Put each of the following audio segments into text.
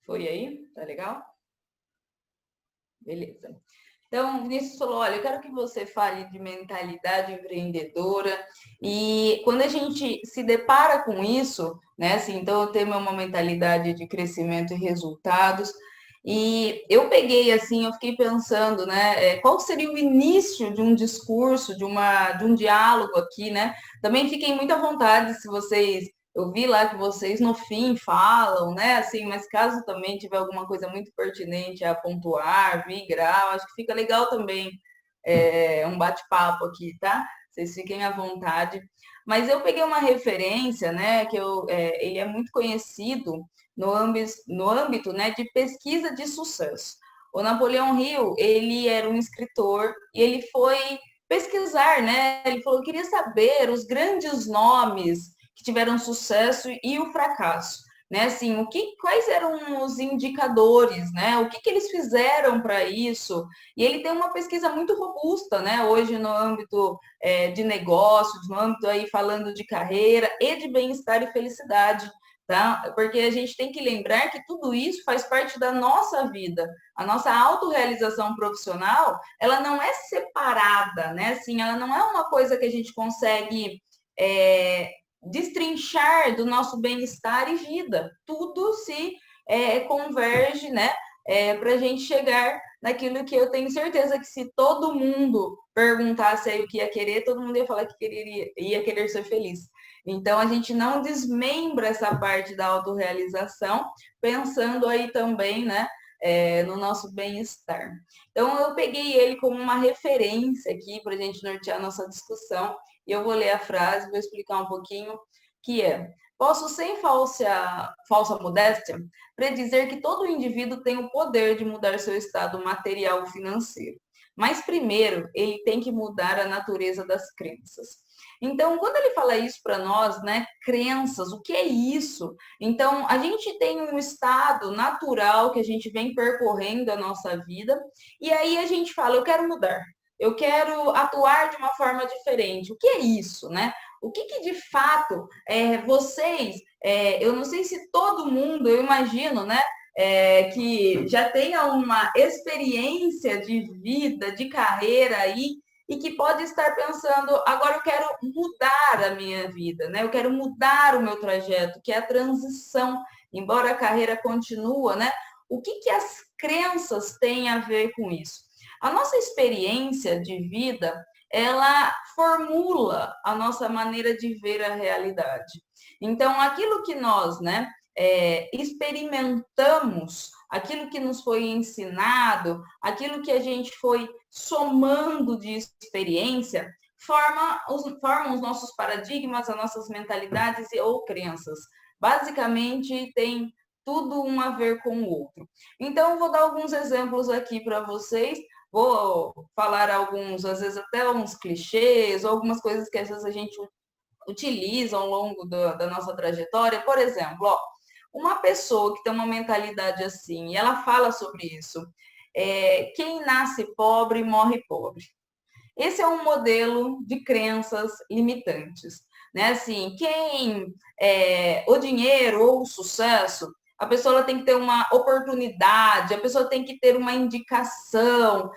Foi aí? Tá legal? Beleza. Então, o Vinícius falou: olha, eu quero que você fale de mentalidade empreendedora. E quando a gente se depara com isso, né? Assim, então, eu tenho uma mentalidade de crescimento e resultados. E eu peguei assim, eu fiquei pensando, né? Qual seria o início de um discurso, de um diálogo aqui, né? Também fiquem muito à vontade se vocês eu vi lá que vocês no fim falam, né? Assim, mas caso também tiver alguma coisa muito pertinente a pontuar, migrar, acho que fica legal também um bate-papo aqui, tá? Vocês fiquem à vontade. Mas eu peguei uma referência, né? Ele é muito conhecido no âmbito, né, de pesquisa de sucesso. O Napoleão Hill, ele era um escritor e ele foi pesquisar, né? Ele falou, eu queria saber os grandes nomes que tiveram sucesso e o fracasso, né? Assim, quais eram os indicadores, né? O que eles fizeram para isso? E ele tem uma pesquisa muito robusta, né? Hoje no âmbito de negócios, no âmbito aí falando de carreira e de bem-estar e felicidade. Tá? Porque a gente tem que lembrar que tudo isso faz parte da nossa vida. A nossa autorrealização profissional, ela não é separada, né? Assim, ela não é uma coisa que a gente consegue é, destrinchar do nosso bem-estar e vida. Tudo se converge, né? Para a gente chegar naquilo que eu tenho certeza que se todo mundo perguntasse aí o que ia querer, todo mundo ia falar que ia querer ser feliz. Então, a gente não desmembra essa parte da autorrealização, pensando aí também, né, no nosso bem-estar. Então, eu peguei ele como uma referência aqui para a gente nortear a nossa discussão, e eu vou ler a frase, vou explicar um pouquinho, que é: posso, sem falsa modéstia, predizer que todo indivíduo tem o poder de mudar seu estado material financeiro. Mas primeiro, ele tem que mudar a natureza das crenças. Então, quando ele fala isso para nós, né, crenças, o que é isso? Então, a gente tem um estado natural que a gente vem percorrendo a nossa vida, e aí a gente fala, eu quero mudar. Eu quero atuar de uma forma diferente. O que é isso, né? O que de fato vocês, eu não sei se todo mundo, eu imagino, né, que já tenha uma experiência de vida, de carreira aí, e que pode estar pensando, agora eu quero mudar a minha vida, né? Eu quero mudar o meu trajeto, que é a transição, embora a carreira continua, né? O que as crenças têm a ver com isso? A nossa experiência de vida, ela formula a nossa maneira de ver a realidade. Então, aquilo que nós, né, experimentamos, aquilo que nos foi ensinado, aquilo que a gente foi somando de experiência, formam os nossos paradigmas, as nossas mentalidades ou crenças. Basicamente, tem tudo um a ver com o outro. Então, eu vou dar alguns exemplos aqui para vocês. Vou falar alguns, às vezes até uns clichês, ou algumas coisas que às vezes a gente utiliza ao longo da nossa trajetória. Por exemplo, ó, uma pessoa que tem uma mentalidade assim, e ela fala sobre isso, quem nasce pobre morre pobre. Esse é um modelo de crenças limitantes, né? Assim, o dinheiro ou o sucesso, a pessoa tem que ter uma oportunidade, a pessoa tem que ter uma indicação,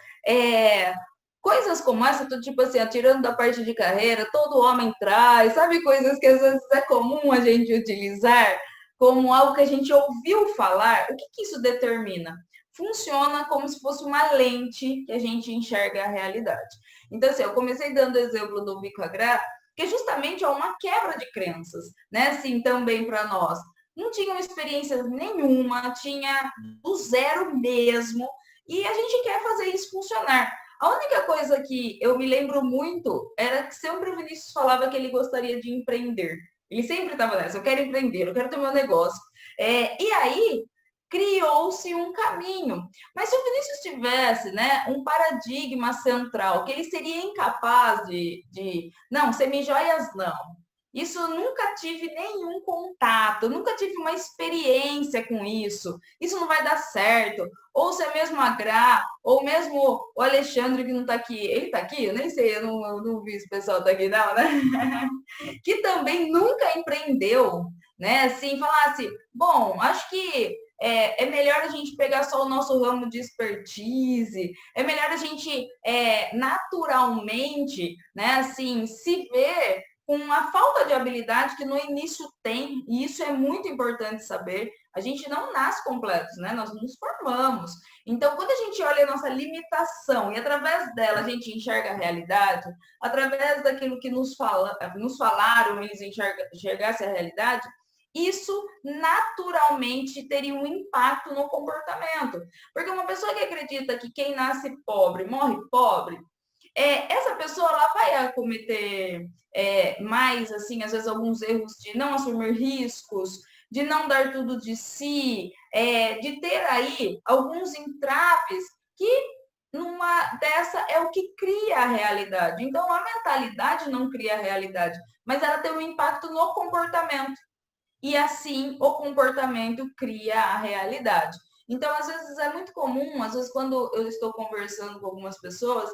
coisas como essa, tipo assim, tirando da parte de carreira, todo homem traz, sabe? Coisas que às vezes é comum a gente utilizar como algo que a gente ouviu falar. O que isso determina? Funciona como se fosse uma lente que a gente enxerga a realidade. Então, assim, eu comecei dando o exemplo do Bico Agrá, que justamente é uma quebra de crenças, né? Assim, também para nós. Não tinham experiência nenhuma, tinha do zero mesmo, e a gente quer fazer isso funcionar. A única coisa que eu me lembro muito era que sempre o Vinícius falava que ele gostaria de empreender. Ele sempre estava nessa, eu quero empreender, eu quero ter meu negócio. E aí, criou-se um caminho. Mas se o Vinícius tivesse, né, um paradigma central, que ele seria incapaz não, semijoias não. Isso eu nunca tive nenhum contato, nunca tive uma experiência com isso. Isso não vai dar certo. Ou se é mesmo a Gra, ou mesmo o Alexandre que não está aqui. Ele está aqui? Eu nem sei, eu não vi esse pessoal tá aqui não, né? Que também nunca empreendeu, né? Assim, falasse, bom, acho que é melhor a gente pegar só o nosso ramo de expertise, é melhor a gente naturalmente, né, assim, se ver com a falta de habilidade que no início tem, e isso é muito importante saber. A gente não nasce completos, né? Nós nos formamos. Então, quando a gente olha a nossa limitação e através dela a gente enxerga a realidade, através daquilo que nos falaram, eles enxergassem a realidade, isso naturalmente teria um impacto no comportamento. Porque uma pessoa que acredita que quem nasce pobre morre pobre, essa pessoa ela vai cometer mais, assim, às vezes alguns erros de não assumir riscos, de não dar tudo de si, de ter aí alguns entraves que numa dessa é o que cria a realidade. Então, a mentalidade não cria a realidade, mas ela tem um impacto no comportamento. E assim, o comportamento cria a realidade. Então, às vezes é muito comum, às vezes quando eu estou conversando com algumas pessoas,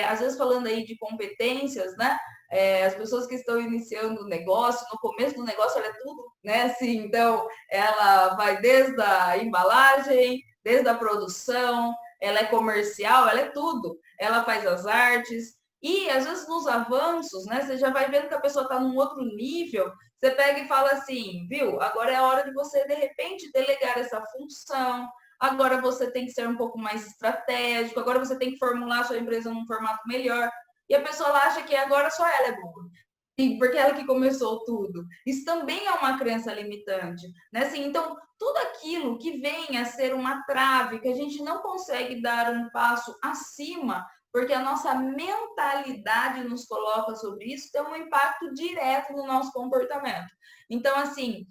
às vezes falando aí de competências, né? As pessoas que estão iniciando o negócio, no começo do negócio ela é tudo, né? Assim, então, ela vai desde a embalagem, desde a produção, ela é comercial, ela é tudo. Ela faz as artes. E, às vezes, nos avanços, né? Você já vai vendo que a pessoa está num outro nível, você pega e fala assim, viu? Agora é a hora de você, de repente, delegar essa função. Agora você tem que ser um pouco mais estratégico. Agora você tem que formular a sua empresa num formato melhor. E a pessoa acha que agora só ela é boa. Porque ela que começou tudo. Isso também é uma crença limitante. Né? Assim, então, tudo aquilo que vem a ser uma trave, que a gente não consegue dar um passo acima, porque a nossa mentalidade nos coloca sobre isso, tem um impacto direto no nosso comportamento. Então, assim,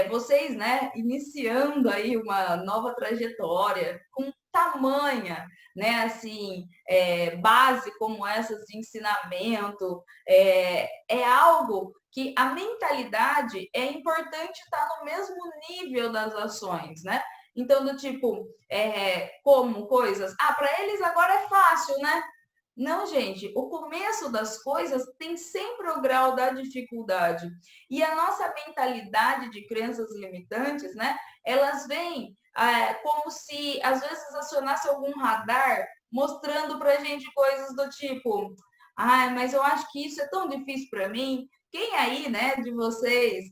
vocês, né, iniciando aí uma nova trajetória com tamanha, né, assim, base como essas de ensinamento, é algo que a mentalidade é importante estar no mesmo nível das ações, né? Então, do tipo, como coisas, para eles agora é fácil, né? Não, gente, o começo das coisas tem sempre o grau da dificuldade. E a nossa mentalidade de crenças limitantes, né? Elas vêm como se às vezes acionasse algum radar mostrando para a gente coisas do tipo, mas eu acho que isso é tão difícil para mim. Quem aí, né, de vocês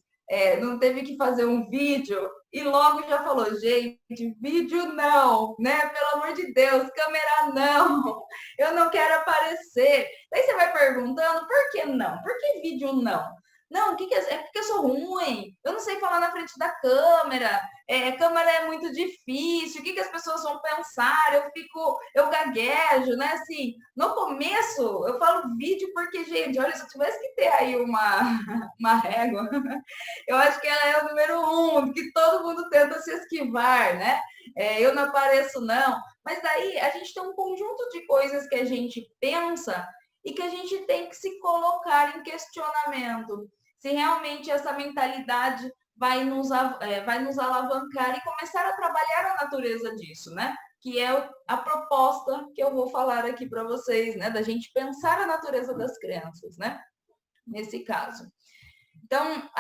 não teve que fazer um vídeo e logo já falou, gente, vídeo não, né? Pelo amor de Deus, câmera não, eu não quero aparecer. Daí você vai perguntando, por que não? Por que vídeo não? Não, é porque eu sou ruim, eu não sei falar na frente da câmera, câmera é muito difícil, o que as pessoas vão pensar? Eu gaguejo, né? Assim, no começo eu falo vídeo porque, gente, olha, se eu tivesse que ter aí uma régua, eu acho que ela é o número um, que todo mundo tenta se esquivar, né? Eu não apareço, não. Mas daí a gente tem um conjunto de coisas que a gente pensa e que a gente tem que se colocar em questionamento. Se realmente essa mentalidade vai nos alavancar e começar a trabalhar a natureza disso, né? Que é a proposta que eu vou falar aqui para vocês, né? Da gente pensar a natureza das crianças, né? Nesse caso. Então,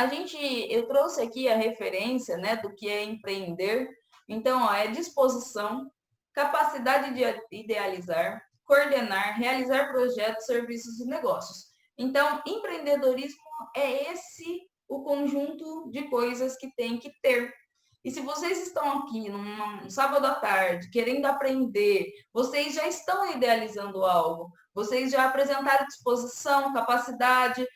eu trouxe aqui a referência, né, do que é empreender. Então, é disposição, capacidade de idealizar, coordenar, realizar projetos, serviços e negócios. Então, empreendedorismo é esse o conjunto de coisas que tem que ter. E se vocês estão aqui num sábado à tarde, querendo aprender, vocês já estão idealizando algo, vocês já apresentaram disposição, capacidade,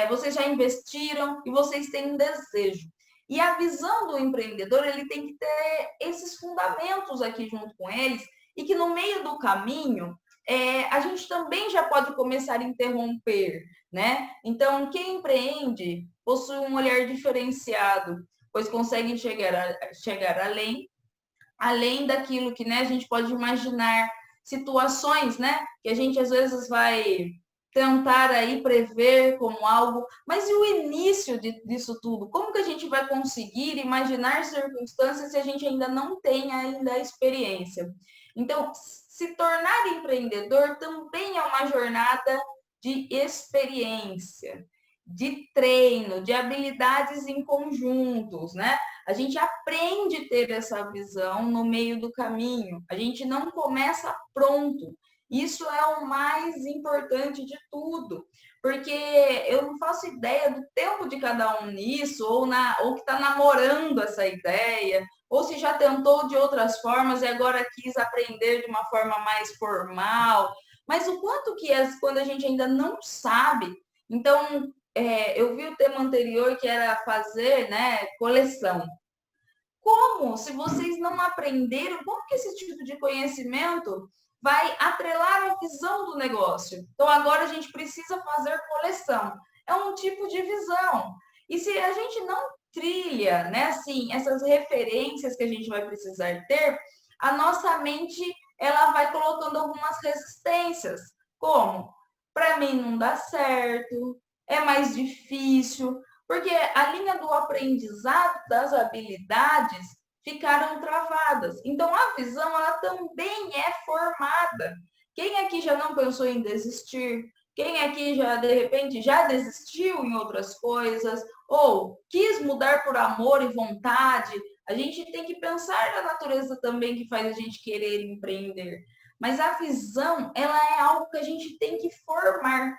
vocês já investiram e vocês têm um desejo. E a visão do empreendedor, ele tem que ter esses fundamentos aqui junto com eles, e que no meio do caminho, a gente também já pode começar a interromper, né? Então, quem empreende possui um olhar diferenciado, pois consegue chegar além daquilo que, né, a gente pode imaginar, situações, né, que a gente às vezes vai tentar aí prever como algo, mas e o início disso tudo? Como que a gente vai conseguir imaginar circunstâncias se a gente ainda não tem ainda a experiência? Então, se tornar empreendedor também é uma jornada de experiência. de treino, de habilidades em conjuntos, né? A gente aprende a ter essa visão no meio do caminho. A gente não começa pronto. Isso é o mais importante de tudo, porque eu não faço ideia do tempo de cada um nisso, ou que está namorando essa ideia, ou se já tentou de outras formas e agora quis aprender de uma forma mais formal. Mas o quanto que é quando a gente ainda não sabe. Então, eu vi o tema anterior que era fazer, né, coleção. Como, se vocês não aprenderam, como que esse tipo de conhecimento vai atrelar a visão do negócio? Então, agora a gente precisa fazer coleção. É um tipo de visão. E se a gente não trilha, né, assim, essas referências que a gente vai precisar ter, a nossa mente, ela vai colocando algumas resistências. Como? Para mim não dá certo, é mais difícil, porque a linha do aprendizado das habilidades ficaram travadas. Então, a visão, ela também é formada. Quem aqui já não pensou em desistir? Quem aqui já, de repente, já desistiu em outras coisas? Ou quis mudar por amor e vontade? A gente tem que pensar na natureza também que faz a gente querer empreender. Mas a visão, ela é algo que a gente tem que formar.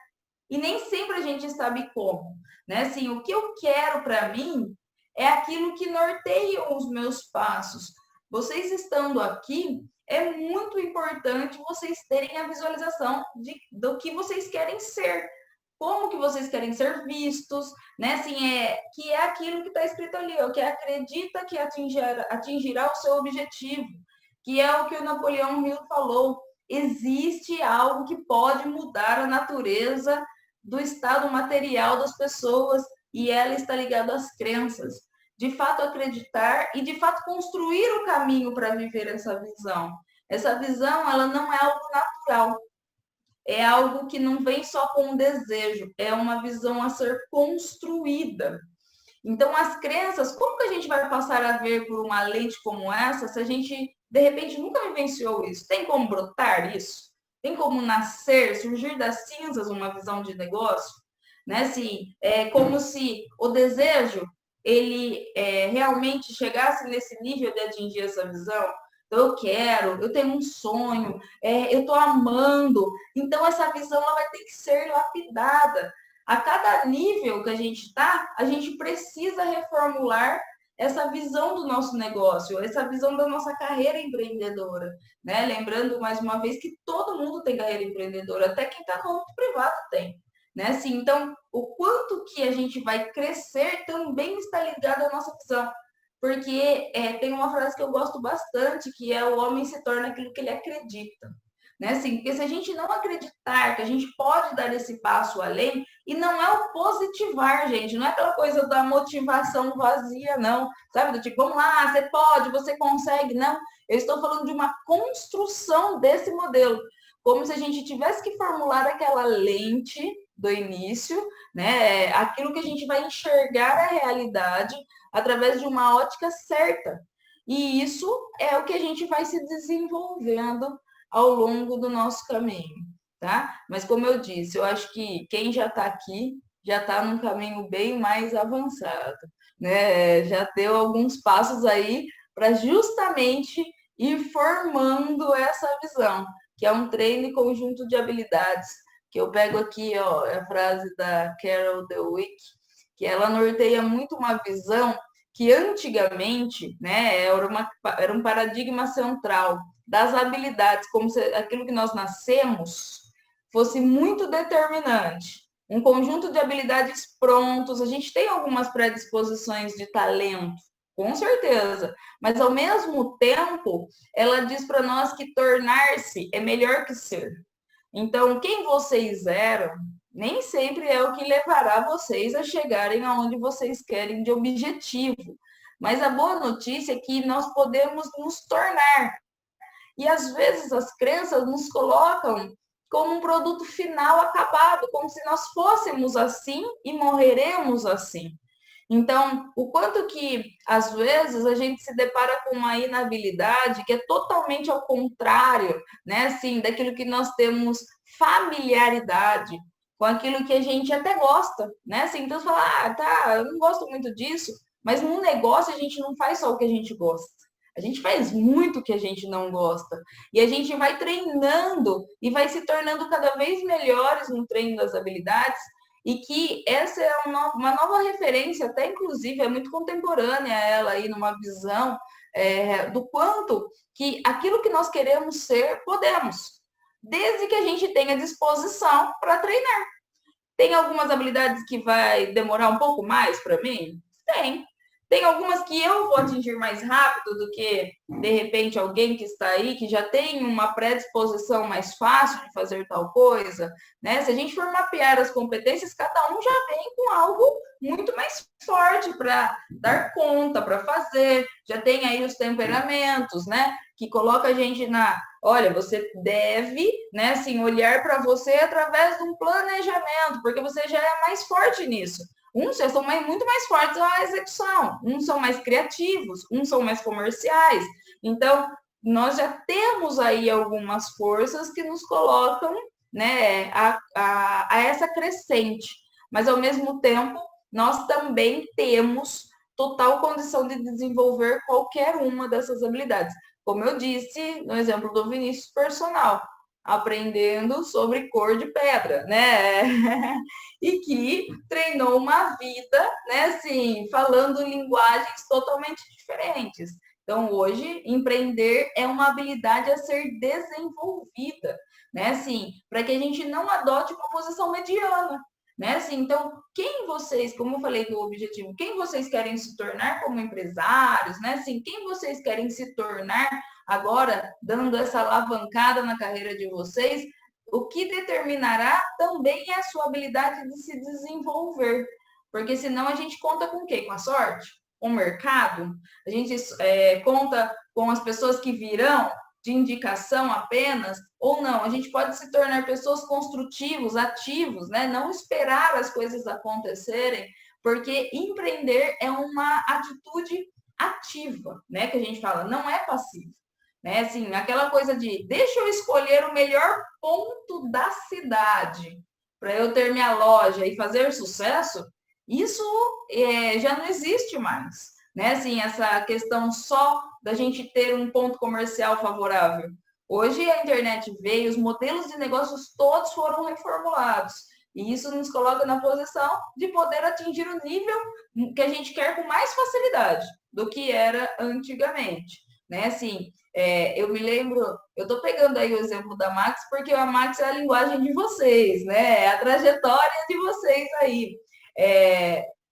E nem sempre a gente sabe como, né? Assim, o que eu quero para mim é aquilo que norteia os meus passos. Vocês estando aqui, é muito importante vocês terem a visualização do que vocês querem ser, como que vocês querem ser vistos, né? Assim, que é aquilo que está escrito ali, ó, que acredita que atingirá o seu objetivo, que é o que o Napoleão Hill falou. Existe algo que pode mudar a natureza do estado material das pessoas e ela está ligada às crenças. De fato, acreditar e, de fato, construir o caminho para viver essa visão. Essa visão, ela não é algo natural. É algo que não vem só com um desejo, é uma visão a ser construída. Então, as crenças, como que a gente vai passar a ver por uma lente como essa se a gente, de repente, nunca vivenciou isso? Tem como brotar isso? Tem como nascer, surgir das cinzas uma visão de negócio? Né? Assim, é como se o desejo, ele realmente chegasse nesse nível de atingir essa visão. Então, eu quero, eu tenho um sonho, eu estou amando. Então, essa visão ela vai ter que ser lapidada. A cada nível que a gente está, a gente precisa reformular essa visão do nosso negócio, essa visão da nossa carreira empreendedora, né? Lembrando mais uma vez que todo mundo tem carreira empreendedora, até quem está no âmbito privado tem, né? Assim, então, o quanto que a gente vai crescer também está ligado à nossa visão, porque tem uma frase que eu gosto bastante, que é o homem se torna aquilo que ele acredita. Né? Assim, porque se a gente não acreditar que a gente pode dar esse passo além, e não é o positivar, gente, não é aquela coisa da motivação vazia, não, sabe? Do tipo, vamos lá, você pode, você consegue, não. Eu estou falando de uma construção desse modelo, como se a gente tivesse que formular aquela lente do início, né? Aquilo que a gente vai enxergar a realidade através de uma ótica certa. E isso é o que a gente vai se desenvolvendo ao longo do nosso caminho, tá? Mas como eu disse, eu acho que quem já está aqui já está num caminho bem mais avançado, né? Já deu alguns passos aí para justamente ir formando essa visão, que é um treino e conjunto de habilidades, que eu pego aqui, ó, é a frase da Carol Dweck, que ela norteia muito uma visão que antigamente, né, era um paradigma central das habilidades, como se aquilo que nós nascemos fosse muito determinante. Um conjunto de habilidades prontos, a gente tem algumas predisposições de talento, com certeza, mas ao mesmo tempo, ela diz para nós que tornar-se é melhor que ser. Então, quem vocês eram, nem sempre é o que levará vocês a chegarem aonde vocês querem de objetivo. Mas a boa notícia é que nós podemos nos tornar. E às vezes as crenças nos colocam como um produto final acabado, como se nós fôssemos assim e morreremos assim. Então, o quanto que, às vezes, a gente se depara com uma inabilidade que é totalmente ao contrário, né, assim, daquilo que nós temos familiaridade. com aquilo que a gente até gosta, né? Assim, então, você fala, ah, tá, eu não gosto muito disso, mas num negócio a gente não faz só o que a gente gosta. A gente faz muito o que a gente não gosta. E a gente vai treinando e vai se tornando cada vez melhores no treino das habilidades. E que essa é uma nova referência, até inclusive é muito contemporânea ela aí, numa visão do quanto que aquilo que nós queremos ser, podemos. Desde que a gente tenha disposição para treinar. Tem algumas habilidades que vai demorar um pouco mais para mim? Tem. Tem algumas que eu vou atingir mais rápido do que, de repente, alguém que está aí, que já tem uma predisposição mais fácil de fazer tal coisa, né? Se a gente for mapear as competências, cada um já vem com algo muito mais forte para dar conta, para fazer. Já tem aí os temperamentos, né? Que coloca a gente na, olha, você deve, né, assim, olhar para você através de um planejamento, porque você já é mais forte nisso. Uns já são muito mais fortes na execução, uns são mais criativos, uns são mais comerciais. Então, nós já temos aí algumas forças que nos colocam, né, a essa crescente. Mas, ao mesmo tempo, nós também temos total condição de desenvolver qualquer uma dessas habilidades. Como eu disse no exemplo do Vinícius Personal, aprendendo sobre cor de pedra, né? E que treinou uma vida, né? Assim, falando linguagens totalmente diferentes. Então, hoje, empreender é uma habilidade a ser desenvolvida, né? Assim, para que a gente não adote uma posição mediana, né? Assim, então, quem vocês, como eu falei do objetivo, quem vocês querem se tornar como empresários, né? Assim, quem vocês querem se tornar agora, dando essa alavancada na carreira de vocês, o que determinará também é a sua habilidade de se desenvolver. Porque senão a gente conta com o quê? Com a sorte? Com o mercado? A gente conta com as pessoas que virão de indicação apenas, ou não, a gente pode se tornar pessoas construtivos, ativos, né? Não esperar as coisas acontecerem, porque empreender é uma atitude ativa, né? Que a gente fala, não é passivo. Né? Assim, aquela coisa de deixa eu escolher o melhor ponto da cidade para eu ter minha loja e fazer sucesso, isso já não existe mais. Né? Assim, essa questão só da gente ter um ponto comercial favorável. Hoje a internet veio, os modelos de negócios todos foram reformulados. E isso nos coloca na posição de poder atingir o nível que a gente quer com mais facilidade do que era antigamente. Né? Assim, eu me lembro, eu estou pegando aí o exemplo da Max, porque a Max é a linguagem de vocês, né? É a trajetória de vocês aí.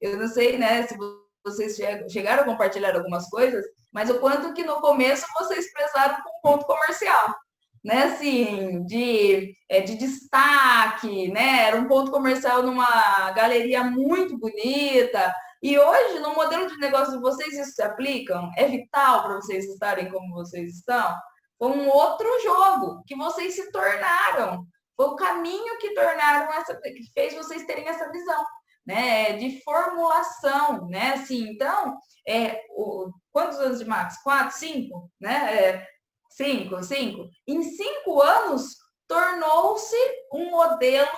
Eu não sei, né, se vocês chegaram a compartilhar algumas coisas, mas o quanto que no começo vocês prezaram com um ponto comercial, né, assim, de destaque, né, era um ponto comercial numa galeria muito bonita, e hoje, no modelo de negócio de vocês, isso se aplicam? É vital para vocês estarem como vocês estão? Foi um outro jogo que vocês se tornaram, foi o caminho que tornaram que fez vocês terem essa visão, né, de formulação, né, assim, então, quantos anos de Max? 4, 5, né, 5. Em 5 anos, tornou-se um modelo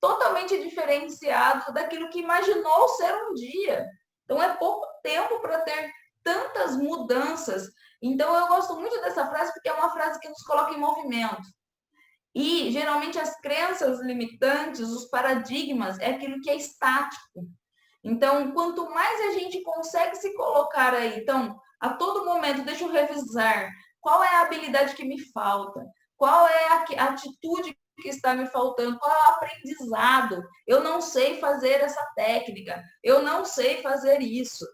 totalmente diferenciado daquilo que imaginou ser um dia. Então, é pouco tempo para ter tantas mudanças. Então, eu gosto muito dessa frase porque é uma frase que nos coloca em movimento. E, geralmente, as crenças limitantes, os paradigmas, é aquilo que é estático. Então, quanto mais a gente consegue se colocar aí, então, a todo momento, deixa eu revisar qual é a habilidade que me falta, qual é a atitude que está me faltando, qual é o aprendizado. Eu não sei fazer essa técnica, eu não sei fazer isso.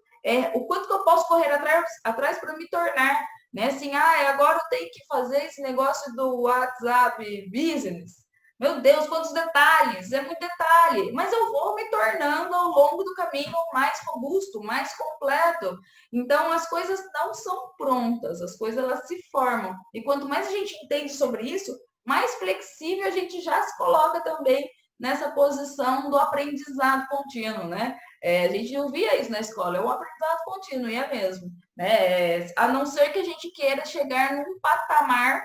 O quanto que eu posso correr atrás para me tornar, né? Assim, agora eu tenho que fazer esse negócio do WhatsApp Business. Meu Deus, quantos detalhes, é muito detalhe, mas eu vou me tornando ao longo do caminho mais robusto, mais completo. Então, as coisas não são prontas, as coisas elas se formam. E quanto mais a gente entende sobre isso, mais flexível a gente já se coloca também nessa posição do aprendizado contínuo, né? A gente não via isso na escola, é um aprendizado contínuo, e é mesmo. Né? A não ser que a gente queira chegar num patamar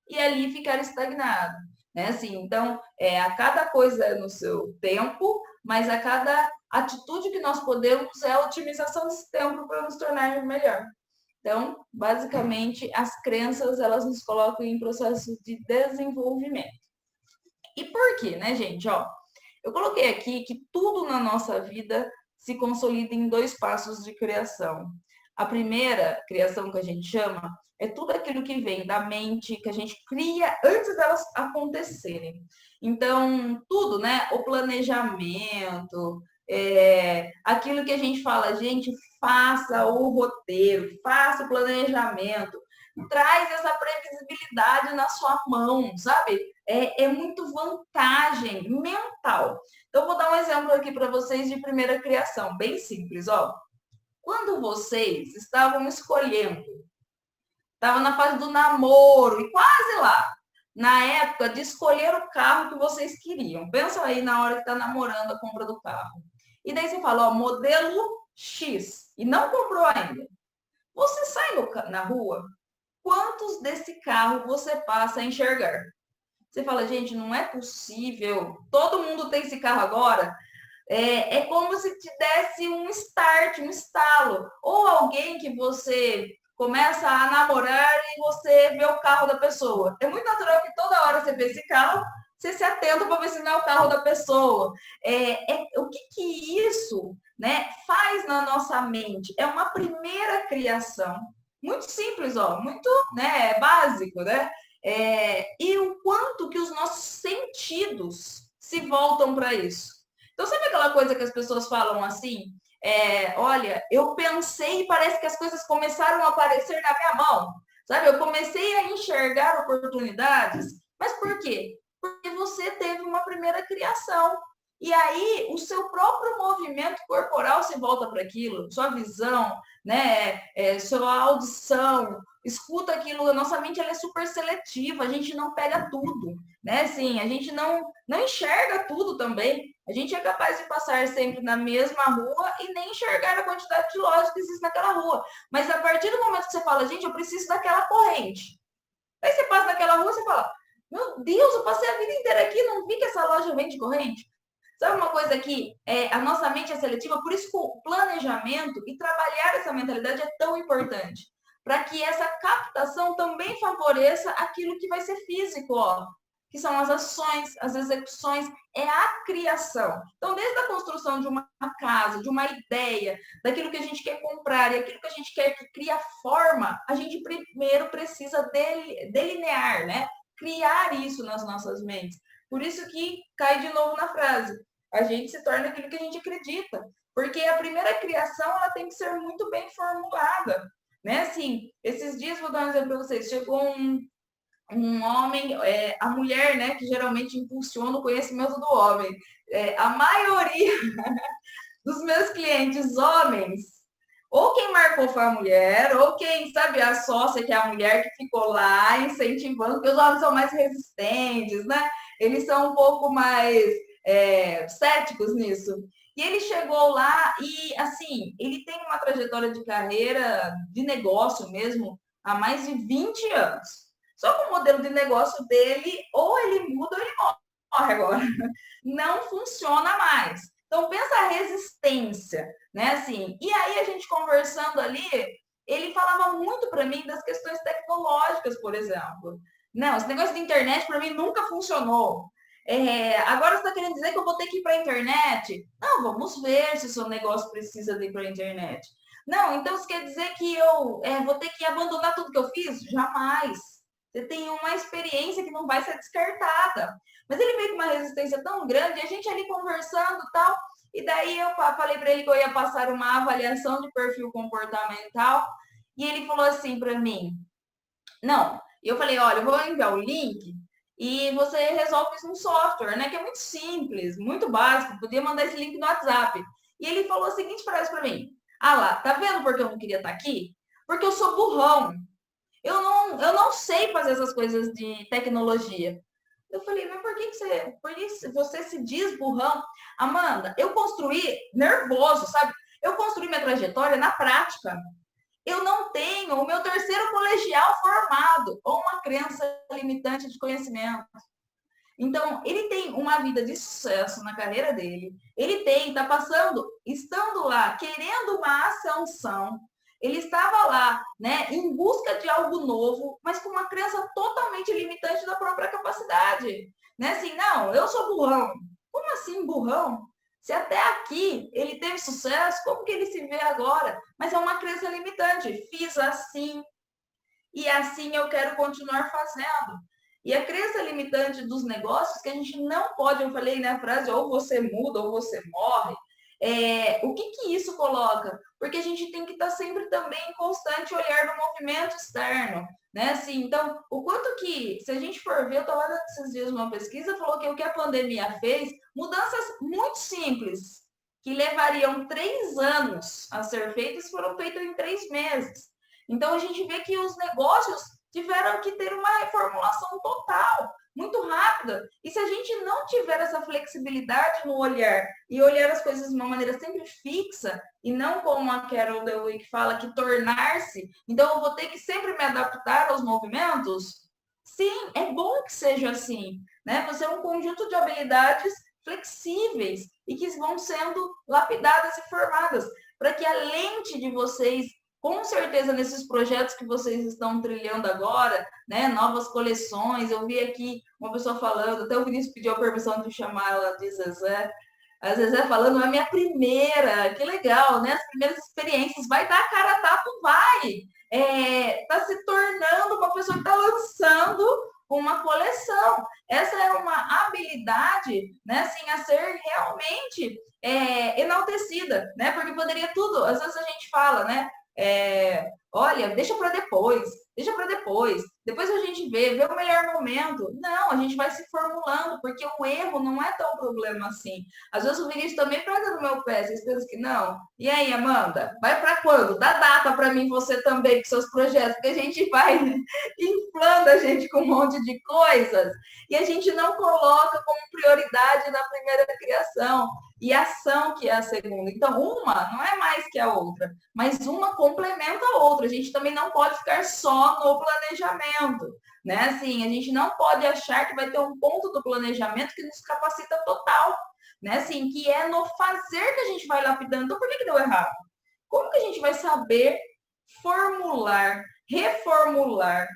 e ali ficar estagnado. né? Assim, então, a cada coisa no seu tempo, mas a cada atitude que nós podemos é a otimização desse tempo para nos tornar melhor. Então, basicamente, as crenças, elas nos colocam em processo de desenvolvimento. E por quê, né, gente? Ó, eu coloquei aqui que tudo na nossa vida se consolida em 2 passos de criação. A primeira criação que a gente chama é tudo aquilo que vem da mente, que a gente cria antes delas acontecerem. Então, tudo, né? O planejamento, aquilo que a gente fala, gente, faça o roteiro, faça o planejamento, traz essa previsibilidade na sua mão, sabe? É muito vantagem mental. Então, vou dar um exemplo aqui para vocês de primeira criação, bem simples, ó. Quando vocês estavam escolhendo, estavam na fase do namoro e quase lá, na época de escolher o carro que vocês queriam. Pensa aí na hora que está namorando a compra do carro. E daí você fala, ó, modelo X, e não comprou ainda. Você sai na rua, quantos desse carro você passa a enxergar? Você fala, gente, não é possível. Todo mundo tem esse carro agora. É como se te desse um start, um estalo. Ou alguém que você começa a namorar e você vê o carro da pessoa. É muito natural que toda hora você vê esse carro, você se atenta para ver se não é o carro da pessoa. O que isso, né, faz na nossa mente? É uma primeira criação. Muito simples, ó, muito, né, básico, né? E o quanto que os nossos sentidos se voltam para isso. Então, sabe aquela coisa que as pessoas falam assim? Olha, eu pensei e parece que as coisas começaram a aparecer na minha mão. Sabe, eu comecei a enxergar oportunidades. Mas por quê? Porque você teve uma primeira criação. E aí, o seu próprio movimento corporal se volta para aquilo, sua visão, né, sua audição, escuta aquilo. A nossa mente ela é super seletiva, a gente não pega tudo, né? Assim, a gente não enxerga tudo também. A gente é capaz de passar sempre na mesma rua e nem enxergar a quantidade de lojas que existe naquela rua. Mas a partir do momento que você fala, gente, eu preciso daquela corrente. Aí você passa naquela rua e você fala, meu Deus, eu passei a vida inteira aqui, não vi que essa loja vende corrente. Sabe uma coisa que a nossa mente é seletiva, por isso que o planejamento e trabalhar essa mentalidade é tão importante. Para que essa captação também favoreça aquilo que vai ser físico, ó, que são as ações, as execuções, é a criação. Então, desde a construção de uma casa, de uma ideia, daquilo que a gente quer comprar e aquilo que a gente quer que cria forma, a gente primeiro precisa delinear, né? Criar isso nas nossas mentes. Por isso que cai de novo na frase a gente se torna aquilo que a gente acredita. Porque a primeira criação ela tem que ser muito bem formulada. Né? Assim, esses dias, vou dar um exemplo para vocês, chegou um homem, a mulher, né, que geralmente impulsiona o conhecimento do homem. A maioria dos meus clientes homens, ou quem marcou foi a mulher, ou quem, sabe, a sócia, que é a mulher que ficou lá incentivando, porque os homens são mais resistentes, né? Eles são um pouco mais céticos nisso. E ele chegou lá e, assim, ele tem uma trajetória de carreira, de negócio mesmo, há mais de 20 anos. Só que o modelo de negócio dele, ou ele muda ou ele morre agora. Não funciona mais. Então, pensa a resistência, né? Assim, e aí a gente conversando ali, ele falava muito para mim das questões tecnológicas, por exemplo. Não, esse negócio de internet para mim nunca funcionou. Agora você está querendo dizer que eu vou ter que ir para a internet? Não, vamos ver se o seu negócio precisa de ir para a internet. Não, então isso quer dizer que eu vou ter que abandonar tudo que eu fiz? Jamais. Você tem uma experiência que não vai ser descartada. Mas ele veio com uma resistência tão grande, a gente ali conversando e tal, e daí eu falei para ele que eu ia passar uma avaliação de perfil comportamental, e ele falou assim para mim, não, e eu falei, olha, eu vou enviar o link e você resolve isso no software, né? Que é muito simples, muito básico, podia mandar esse link no WhatsApp. E ele falou a seguinte frase para mim, ah lá, tá vendo porque eu não queria estar aqui? Porque eu sou burrão. Eu não sei fazer essas coisas de tecnologia. Eu falei, mas por que você se diz burrão? Amanda, eu construí nervoso, sabe? Eu construí minha trajetória na prática. Eu não tenho o meu terceiro colegial formado ou uma crença limitante de conhecimento. Então, ele tem uma vida de sucesso na carreira dele, ele está passando, estando lá, querendo uma ascensão, ele estava lá, né, em busca de algo novo, mas com uma crença totalmente limitante da própria capacidade. Né? Assim, não, eu sou burrão. Como assim burrão? Se até aqui ele teve sucesso, como que ele se vê agora? Mas é uma crença limitante. Fiz assim e assim eu quero continuar fazendo. E a crença limitante dos negócios, que a gente não pode, eu falei na frase, ou você muda ou você morre, o que isso coloca? Porque a gente tem que estar sempre também em constante olhar no movimento externo, né? Assim, então, o quanto que, se a gente for ver, eu estava lendo esses dias uma pesquisa, falou que o que a pandemia fez, mudanças muito simples, que levariam 3 anos a ser feitas, foram feitas em 3 meses. Então, a gente vê que os negócios tiveram que ter uma reformulação total, muito rápida. E se a gente não tiver essa flexibilidade no olhar e olhar as coisas de uma maneira sempre fixa, e não como a Carol Dweck fala, que tornar-se, então eu vou ter que sempre me adaptar aos movimentos? Sim, é bom que seja assim, né? Você é um conjunto de habilidades flexíveis e que vão sendo lapidadas e formadas, para que a lente de vocês, com certeza, nesses projetos que vocês estão trilhando agora, né, novas coleções, eu vi aqui uma pessoa falando, até o Vinícius pediu a permissão de chamar ela de Zezé, a Zezé falando, é a minha primeira, que legal, né, as primeiras experiências, vai dar a cara a tapa, vai, tá se tornando uma pessoa que está lançando uma coleção, essa é uma habilidade, né, assim, a ser realmente enaltecida, né, porque poderia tudo, às vezes a gente fala, né, olha, deixa para depois, depois a gente vê o melhor momento. Não, a gente vai se formulando, porque o erro não é tão problema assim. Às vezes o Vinícius também pega no meu pé, vocês pensam que não. E aí, Amanda, vai para quando? Dá data para mim, você também, com seus projetos, porque a gente vai inflando a gente com um monte de coisas e a gente não coloca como prioridade na primeira criação e ação que é a segunda. Então, uma não é mais que a outra, mas uma complementa a outra. A gente também não pode ficar só no planejamento, né? Assim, a gente não pode achar que vai ter um ponto do planejamento que nos capacita total, né? Assim, que é no fazer que a gente vai lapidando. Então, por que deu errado? Como que a gente vai saber formular, reformular,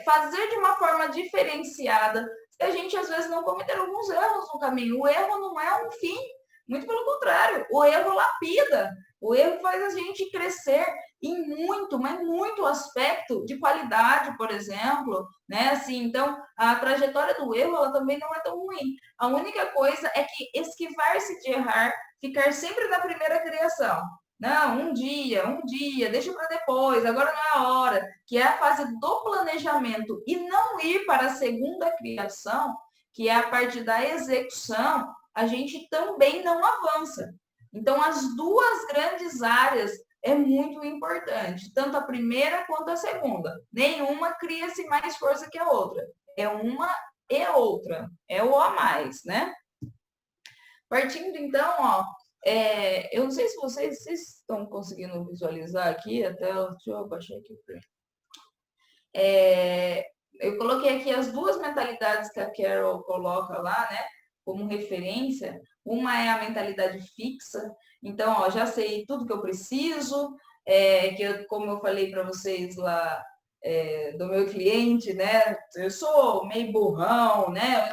fazer de uma forma diferenciada, se a gente às vezes não cometer alguns erros no caminho? O erro não é um fim, muito pelo contrário, o erro lapida, o erro faz a gente crescer em muito, mas muito aspecto de qualidade, por exemplo, né? Assim, então, a trajetória do erro, ela também não é tão ruim. A única coisa é que esquivar-se de errar, ficar sempre na primeira criação. Não, um dia, deixa para depois, agora não é a hora, que é a fase do planejamento, e não ir para a segunda criação, que é a parte da execução, a gente também não avança. Então, as duas grandes áreas é muito importante, tanto a primeira quanto a segunda. Nenhuma cria-se mais força que a outra. É uma e outra, é o a mais, né? Partindo então, ó, eu não sei se vocês estão conseguindo visualizar aqui, até deixa eu abaixar aqui. Eu coloquei aqui as duas mentalidades que a Carol coloca lá, né, como referência. Uma é a mentalidade fixa, então, ó, já sei tudo que eu preciso, como eu falei para vocês lá, do meu cliente, né? Eu sou meio burrão, né?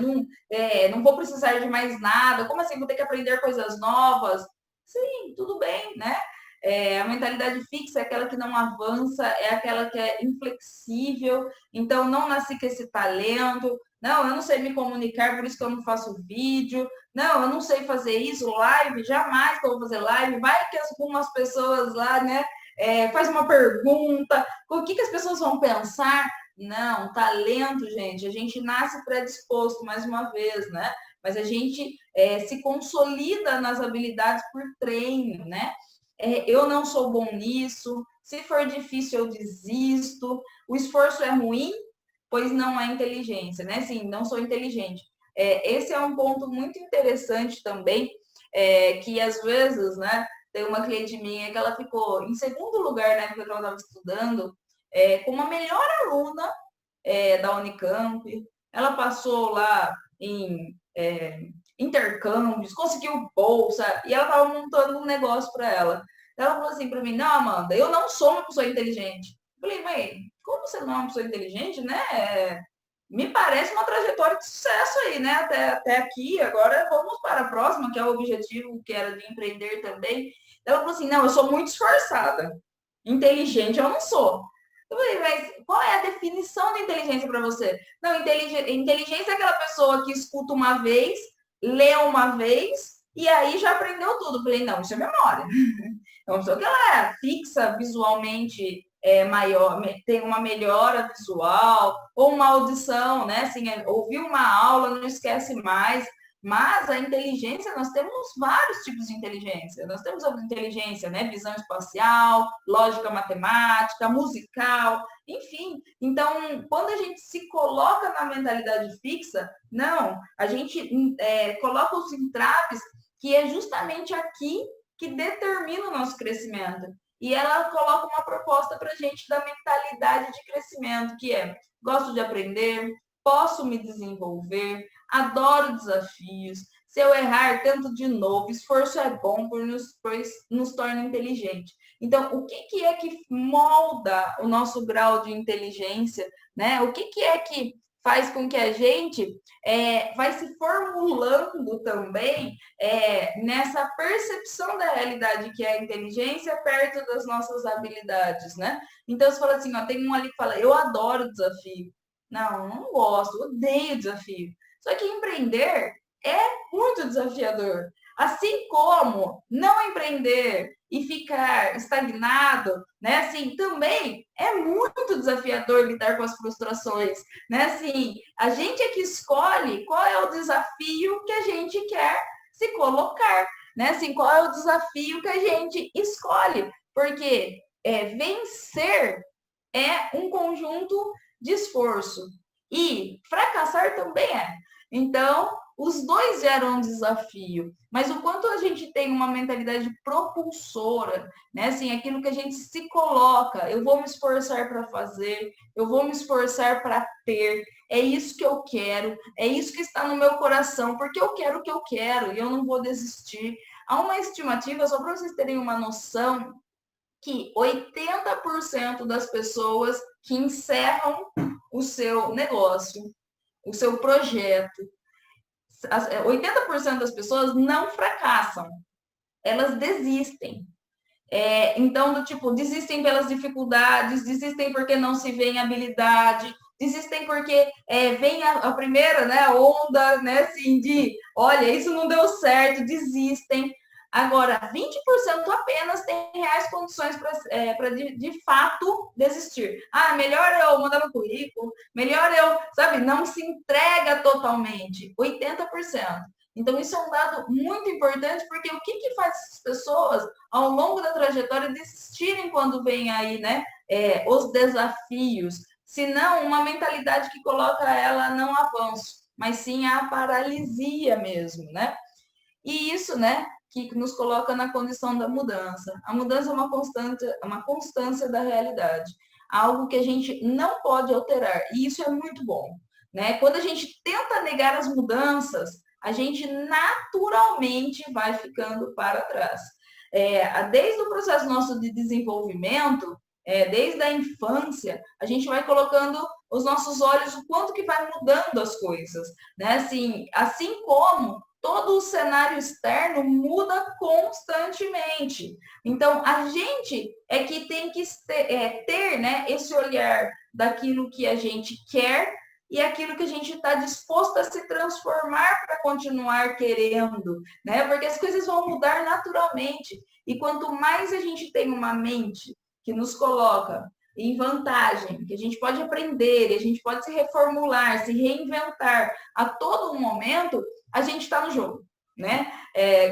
Eu não vou precisar de mais nada. Como assim? Vou ter que aprender coisas novas? Sim, tudo bem, né? A mentalidade fixa é aquela que não avança, é aquela que é inflexível. Então, não nasci com esse talento. Não, eu não sei me comunicar, por isso que eu não faço vídeo. Não, eu não sei fazer isso, live, jamais que eu vou fazer live. Vai que algumas pessoas lá, né? Faz uma pergunta, o que as pessoas vão pensar? Não, talento, gente, a gente nasce predisposto, mais uma vez, né? Mas a gente se consolida nas habilidades por treino, né? Eu não sou bom nisso, se for difícil eu desisto, o esforço é ruim, pois não é inteligência, né? Sim, não sou inteligente. Esse é um ponto muito interessante também, que às vezes, né, tem uma cliente minha que ela ficou em segundo lugar na época que ela estava estudando, como a melhor aluna da Unicamp. Ela passou lá intercâmbios, conseguiu bolsa, e ela estava montando um negócio para ela. Ela falou assim para mim, não, Amanda, eu não sou uma pessoa inteligente. Eu falei, mãe, como você não é uma pessoa inteligente, né? Me parece uma trajetória de sucesso aí, né? Até aqui, agora vamos para a próxima, que é o objetivo que era de empreender também. Ela falou assim, não, eu sou muito esforçada. Inteligente eu não sou. Eu falei, mas qual é a definição de inteligência para você? Não, inteligência é aquela pessoa que escuta uma vez, lê uma vez e aí já aprendeu tudo. Eu falei, não, isso é memória. É uma pessoa que ela é fixa visualmente maior, tem uma melhora visual, ou uma audição, né? Assim, ouviu uma aula, não esquece mais. Mas a inteligência, nós temos vários tipos de inteligência. Nós temos a inteligência, né? Visão espacial, lógica matemática, musical, enfim. Então, quando a gente se coloca na mentalidade fixa, não, a gente coloca os entraves que é justamente aqui que determina o nosso crescimento. E ela coloca uma proposta para a gente da mentalidade de crescimento, que é: gosto de aprender, posso me desenvolver, adoro desafios. Se eu errar, tento de novo. Esforço é bom, pois nos torna inteligente. Então, o que é que molda o nosso grau de inteligência, né? O que é que faz com que a gente vai se formulando também nessa percepção da realidade que é a inteligência perto das nossas habilidades, né? Então, você fala assim, ó, tem um ali que fala, eu adoro desafio. Não, não gosto, odeio desafio. Só que empreender é muito desafiador. Assim como não empreender e ficar estagnado, né? Assim, também é muito desafiador lidar com as frustrações, né? Assim, a gente é que escolhe qual é o desafio que a gente quer se colocar, né? Assim, qual é o desafio que a gente escolhe, porque vencer é um conjunto de esforço e fracassar também é. Então, os dois geram um desafio, mas o quanto a gente tem uma mentalidade propulsora, né? Assim, aquilo que a gente se coloca, eu vou me esforçar para fazer, eu vou me esforçar para ter, é isso que eu quero, é isso que está no meu coração, porque eu quero o que eu quero e eu não vou desistir. Há uma estimativa, só para vocês terem uma noção, que 80% das pessoas que encerram o seu negócio, o seu projeto, 80% das pessoas não fracassam, elas desistem. Então, do tipo, desistem pelas dificuldades, desistem porque não se vê em habilidade, desistem porque vem a primeira, né, onda, né, assim, de, olha, isso não deu certo, desistem. Agora, 20% apenas tem reais condições para de fato desistir. Ah, melhor eu mandar meu currículo, melhor eu, sabe, não se entrega totalmente. 80%. Então, isso é um dado muito importante, porque o que faz essas pessoas, ao longo da trajetória, desistirem quando vem aí, né, os desafios? Se não, uma mentalidade que coloca ela não avanço, mas sim a paralisia mesmo, né? E isso, né, que nos coloca na condição da mudança. A mudança é uma constância da realidade, algo que a gente não pode alterar, e isso é muito bom, né? Quando a gente tenta negar as mudanças, a gente naturalmente vai ficando para trás. Desde o processo nosso de desenvolvimento, desde a infância, a gente vai colocando os nossos olhos o quanto que vai mudando as coisas, né? Assim como todo o cenário externo muda constantemente. Então, a gente é que tem que ter, né, esse olhar daquilo que a gente quer e aquilo que a gente está disposto a se transformar para continuar querendo, né? Porque as coisas vão mudar naturalmente. E quanto mais a gente tem uma mente que nos coloca em vantagem, que a gente pode aprender, a gente pode se reformular, se reinventar a todo momento, a gente está no jogo, né?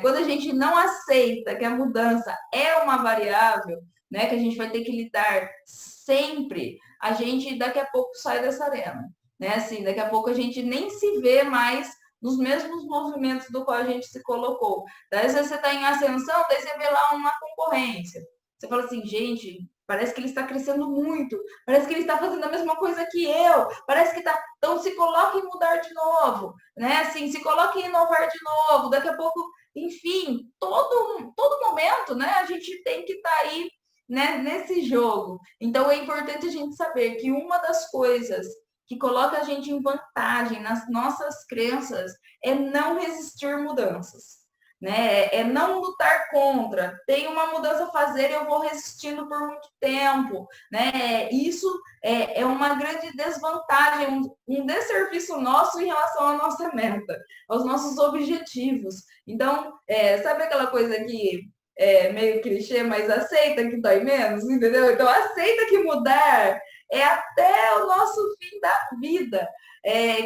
Quando a gente não aceita que a mudança é uma variável, né, que a gente vai ter que lidar sempre, a gente daqui a pouco sai dessa arena, né? Assim, daqui a pouco a gente nem se vê mais nos mesmos movimentos do qual a gente se colocou. Daí, se você está em ascensão, daí você vê lá uma concorrência. Você fala assim, gente, parece que ele está crescendo muito, parece que ele está fazendo a mesma coisa que eu, parece que está. Então, se coloque em mudar de novo, né? Assim, se coloque em inovar de novo, daqui a pouco, enfim, todo momento, né? A gente tem que estar aí, né, nesse jogo. Então, é importante a gente saber que uma das coisas que coloca a gente em vantagem nas nossas crenças é não resistir mudanças, né? É não lutar contra. Tem uma mudança a fazer e eu vou resistindo por muito tempo, né? Isso é uma grande desvantagem, um desserviço nosso em relação à nossa meta, aos nossos objetivos. Então, sabe aquela coisa que é meio clichê, mas aceita que dói menos, entendeu? Então, aceita que mudar é até o nosso fim da vida,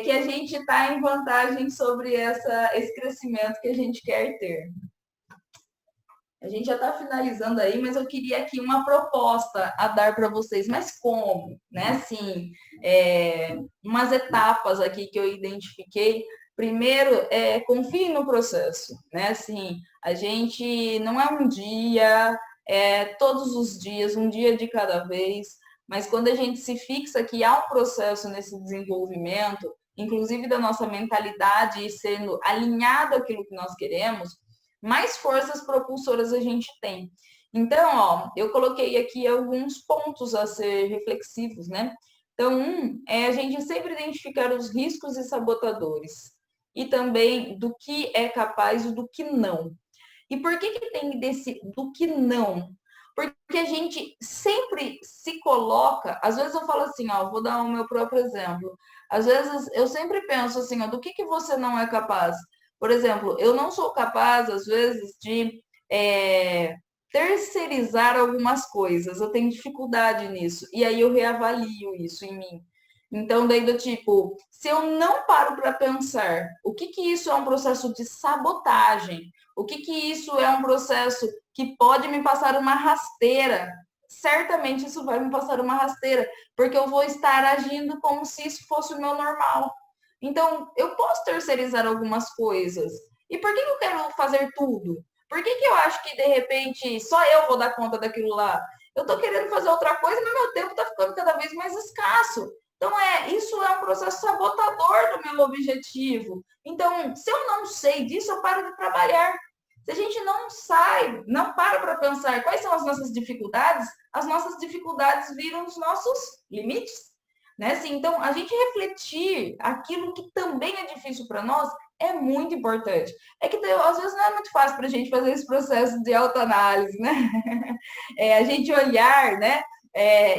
que a gente está em vantagem sobre esse crescimento que a gente quer ter. A gente já está finalizando aí, mas eu queria aqui uma proposta a dar para vocês. Mas como? Né? Assim, umas etapas aqui que eu identifiquei. Primeiro, confie no processo. Né? Assim, a gente não é um dia, todos os dias, um dia de cada vez. Mas quando a gente se fixa que há um processo nesse desenvolvimento, inclusive da nossa mentalidade e sendo alinhado àquilo que nós queremos, mais forças propulsoras a gente tem. Então, ó, eu coloquei aqui alguns pontos a ser reflexivos, né? Então, é a gente sempre identificar os riscos e sabotadores. E também do que é capaz e do que não. E por que tem desse do que não? Porque a gente sempre se coloca, às vezes eu falo assim, ó, vou dar o meu próprio exemplo. Às vezes eu sempre penso assim, ó, do que você não é capaz? Por exemplo, eu não sou capaz, às vezes, de terceirizar algumas coisas. Eu tenho dificuldade nisso. E aí eu reavalio isso em mim. Então, daí do tipo, se eu não paro para pensar o que isso é um processo de sabotagem, o que isso é um processo que pode me passar uma rasteira, certamente isso vai me passar uma rasteira, porque eu vou estar agindo como se isso fosse o meu normal. Então, eu posso terceirizar algumas coisas. E por que eu quero fazer tudo? Por que eu acho que, de repente, só eu vou dar conta daquilo lá? Eu estou querendo fazer outra coisa, mas meu tempo está ficando cada vez mais escasso. Então, isso é um processo sabotador do meu objetivo. Então, se eu não sei disso, eu paro de trabalhar. Se a gente não para pensar quais são as nossas dificuldades viram os nossos limites. Né? Assim, então, a gente refletir aquilo que também é difícil para nós é muito importante. É que às vezes não é muito fácil para a gente fazer esse processo de autoanálise, né? A gente olhar, né?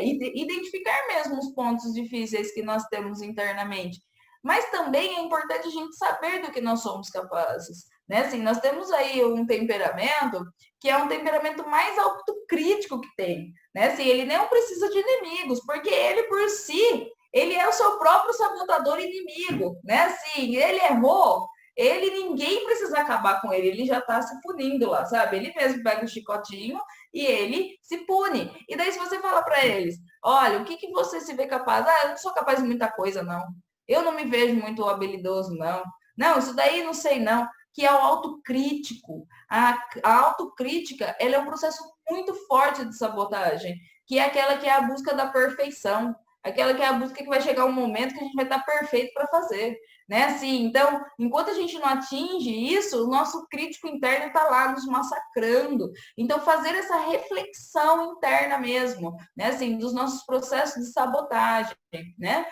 Identificar mesmo os pontos difíceis que nós temos internamente. Mas também é importante a gente saber do que nós somos capazes. Né? Assim, nós temos aí um temperamento que é um temperamento mais autocrítico que tem. Né? Assim, ele não precisa de inimigos, porque ele por si, ele é o seu próprio sabotador inimigo. Né? Assim, ele errou, ninguém precisa acabar com ele já está se punindo lá, sabe? Ele mesmo pega o chicotinho e ele se pune. E daí, se você fala para eles, olha, o que você se vê capaz? Ah, eu não sou capaz de muita coisa, não. Eu não me vejo muito habilidoso, não. Não, isso daí não sei, não. Que é o autocrítico. A autocrítica, ela é um processo muito forte de sabotagem, que é aquela que é a busca da perfeição, aquela que é a busca que vai chegar um momento que a gente vai estar perfeito para fazer, né? Assim, então, enquanto a gente não atinge isso, o nosso crítico interno está lá nos massacrando. Então, fazer essa reflexão interna mesmo, né? Assim, dos nossos processos de sabotagem, né?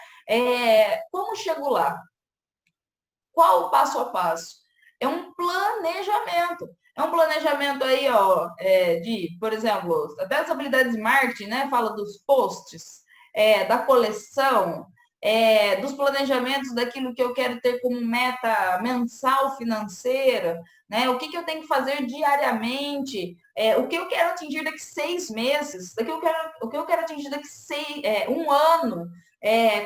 Como chego lá? Qual o passo a passo? É um planejamento. É um planejamento aí, ó, por exemplo, até as habilidades de marketing, né? Fala dos posts, da coleção, dos planejamentos daquilo que eu quero ter como meta mensal financeira, né? O que eu tenho que fazer diariamente, o que eu quero atingir daqui 6 meses, o que eu quero atingir daqui 1 ano,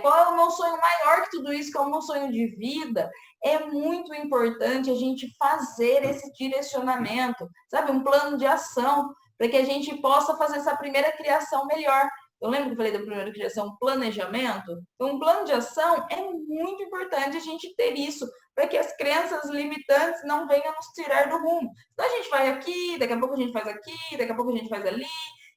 qual é o meu sonho maior que tudo isso, qual é o meu sonho de vida. É muito importante a gente fazer esse direcionamento, sabe? Um plano de ação, para que a gente possa fazer essa primeira criação melhor. Eu lembro que eu falei da primeira criação, planejamento. Então, um plano de ação é muito importante a gente ter isso, para que as crenças limitantes não venham nos tirar do rumo. Então, a gente vai aqui, daqui a pouco a gente faz aqui, daqui a pouco a gente faz ali,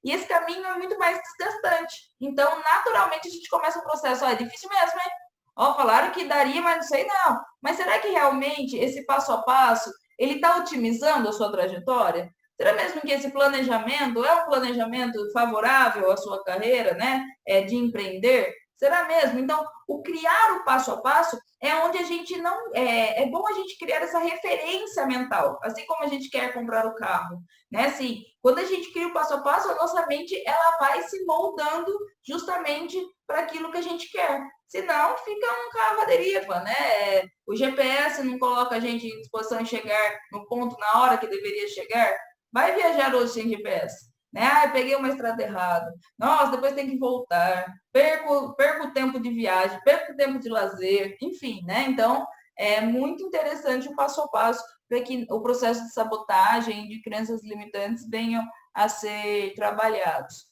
E esse caminho é muito mais desgastante. Então, naturalmente, a gente começa um processo, é difícil mesmo, hein? Ó, falaram que daria, mas não sei não. Mas será que realmente esse passo a passo, ele está otimizando a sua trajetória? Será mesmo que esse planejamento é um planejamento favorável à sua carreira, né? De empreender? Será mesmo? Então, o criar o passo a passo é onde a gente não. É bom a gente criar essa referência mental, assim como a gente quer comprar o carro. Né? Assim, quando a gente cria o passo a passo, a nossa mente ela vai se moldando justamente para aquilo que a gente quer. Senão, fica um carro à deriva, né? O GPS não coloca a gente em disposição de chegar no ponto na hora que deveria chegar. Vai viajar hoje sem GPS. Né? Ah, peguei uma estrada errada. Nossa, depois tem que voltar. Perco o tempo de viagem, perco o tempo de lazer, enfim, né? Então, é muito interessante o passo a passo para que o processo de sabotagem de crenças limitantes venham a ser trabalhados.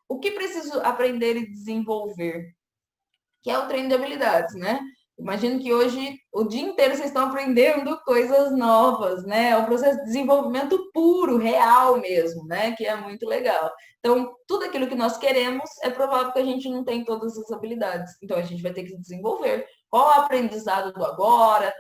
O que preciso aprender e desenvolver? Que é o treino de habilidades, né? Imagino que hoje, o dia inteiro, vocês estão aprendendo coisas novas, né? É um processo de desenvolvimento puro, real mesmo, né? Que é muito legal. Então, tudo aquilo que nós queremos, é provável que a gente não tem todas as habilidades. Então, a gente vai ter que desenvolver. Qual é o aprendizado do agora?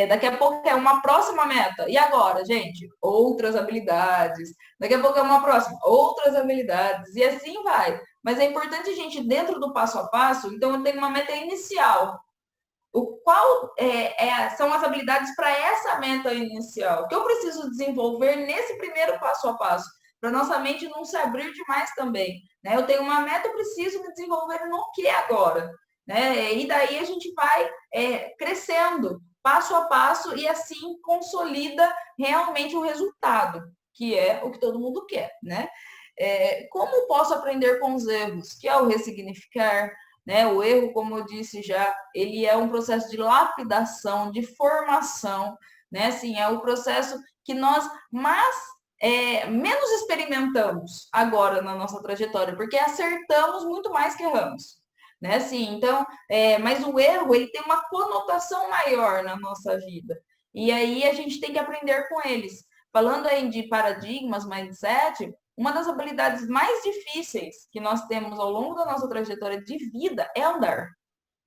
Daqui a pouco é uma próxima meta. E agora, gente? Outras habilidades. Daqui a pouco é uma próxima. Outras habilidades. E assim vai. Mas é importante a gente, dentro do passo a passo, então eu tenho uma meta inicial. Qual são as habilidades para essa meta inicial? O que eu preciso desenvolver nesse primeiro passo a passo? Para nossa mente não se abrir demais também. Né? Eu tenho uma meta, eu preciso me desenvolver no que agora? Né? E daí a gente vai crescendo, passo a passo, e assim consolida realmente o resultado, que é o que todo mundo quer. Né? Como posso aprender com os erros? Que é o ressignificar, né? O erro, como eu disse já, ele é um processo de lapidação, de formação, né? Assim, é o processo que nós menos experimentamos agora na nossa trajetória, porque acertamos muito mais que erramos. Né? Assim, então, mas o erro ele tem uma conotação maior na nossa vida. E aí a gente tem que aprender com eles. Falando aí de paradigmas, mindset, uma das habilidades mais difíceis que nós temos ao longo da nossa trajetória de vida é andar.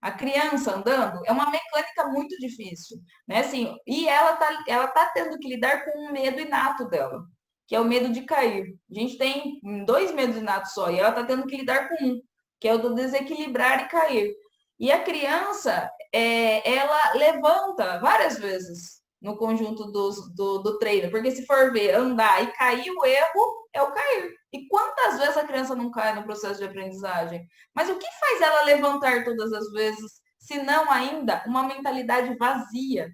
A criança andando é uma mecânica muito difícil, né? Assim, e ela tá tendo que lidar com um medo inato dela, que é o medo de cair. A gente tem dois medos inatos só, e ela tá tendo que lidar com um, que é o do desequilibrar e cair. E a criança, ela levanta várias vezes no conjunto do treino, porque se for ver andar e cair, o erro é o cair. E quantas vezes a criança não cai no processo de aprendizagem? Mas o que faz ela levantar todas as vezes, se não ainda uma mentalidade vazia?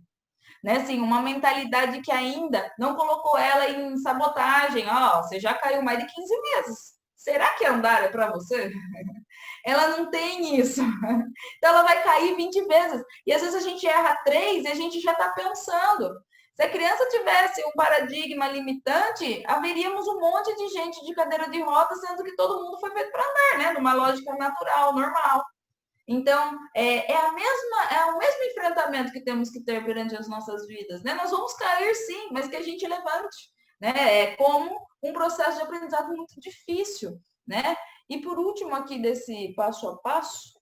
Né? Assim, uma mentalidade que ainda não colocou ela em sabotagem. Ó, você já caiu mais de 15 vezes. Será que andar é para você? Ela não tem isso. Então ela vai cair 20 vezes. E às vezes a gente erra 3 e a gente já está pensando. Se a criança tivesse um paradigma limitante, haveríamos um monte de gente de cadeira de roda, sendo que todo mundo foi feito para andar, né? Numa lógica natural, normal. Então, é o mesmo enfrentamento que temos que ter perante as nossas vidas, né? Nós vamos cair sim, mas que a gente levante, né? É como um processo de aprendizado muito difícil, né? E por último aqui desse passo a passo,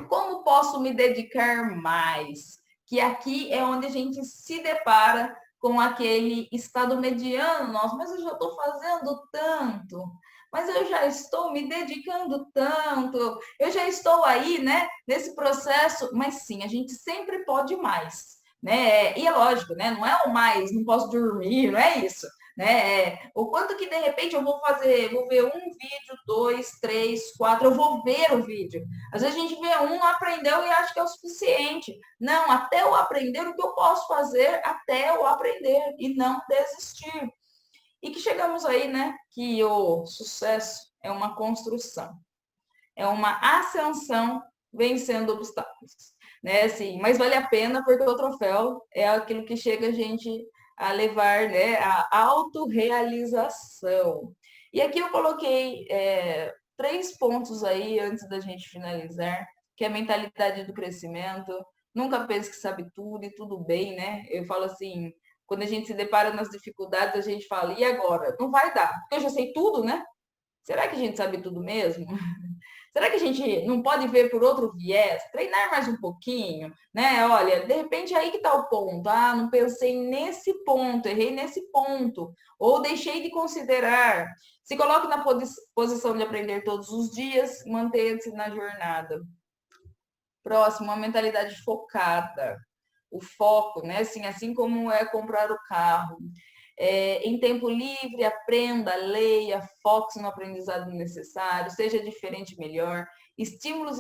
como posso me dedicar mais? Que aqui é onde a gente se depara com aquele estado mediano nosso, mas eu já estou fazendo tanto, mas eu já estou me dedicando tanto, eu já estou aí, né, nesse processo, mas sim, a gente sempre pode mais, né? E é lógico, né? Não é o mais, não posso dormir, não é isso. Né? O quanto que de repente eu vou ver um vídeo, dois, três, quatro, eu vou ver o vídeo. Às vezes a gente vê um, aprendeu e acha que é o suficiente. Não, até eu aprender o que eu posso fazer, até eu aprender e não desistir. E que chegamos aí, né? Que o sucesso é uma construção, é uma ascensão vencendo obstáculos. Né? Assim, mas vale a pena porque o troféu é aquilo que chega a gente a levar, né, a autorrealização. E aqui eu coloquei 3 pontos aí antes da gente finalizar, que é a mentalidade do crescimento. Nunca pense que sabe tudo e tudo bem, né? Eu falo assim, quando a gente se depara nas dificuldades, a gente fala, e agora? Não vai dar, porque eu já sei tudo, né? Será que a gente sabe tudo mesmo? Será que a gente não pode ver por outro viés? Treinar mais um pouquinho, né? Olha, de repente aí que está o ponto. Ah, não pensei nesse ponto, errei nesse ponto, ou deixei de considerar. Se coloque na posição de aprender todos os dias, mantenha-se na jornada. Próximo, uma mentalidade focada. O foco, né? Assim como é comprar o carro. Em tempo livre, aprenda, leia, foque no aprendizado necessário, seja diferente melhor. Estímulos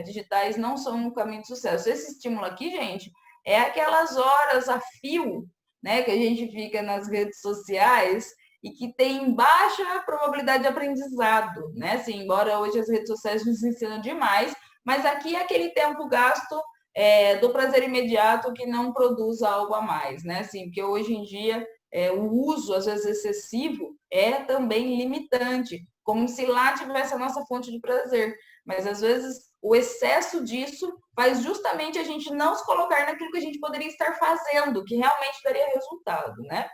digitais não são um caminho de sucesso. Esse estímulo aqui, gente, é aquelas horas a fio, né, que a gente fica nas redes sociais e que tem baixa probabilidade de aprendizado, né? Assim, embora hoje as redes sociais nos ensinam demais, mas aqui é aquele tempo gasto do prazer imediato que não produz algo a mais, né? Assim, porque hoje em dia o uso, às vezes, excessivo é também limitante, como se lá tivesse a nossa fonte de prazer. Mas, às vezes, o excesso disso faz justamente a gente não se colocar naquilo que a gente poderia estar fazendo, que realmente daria resultado, né?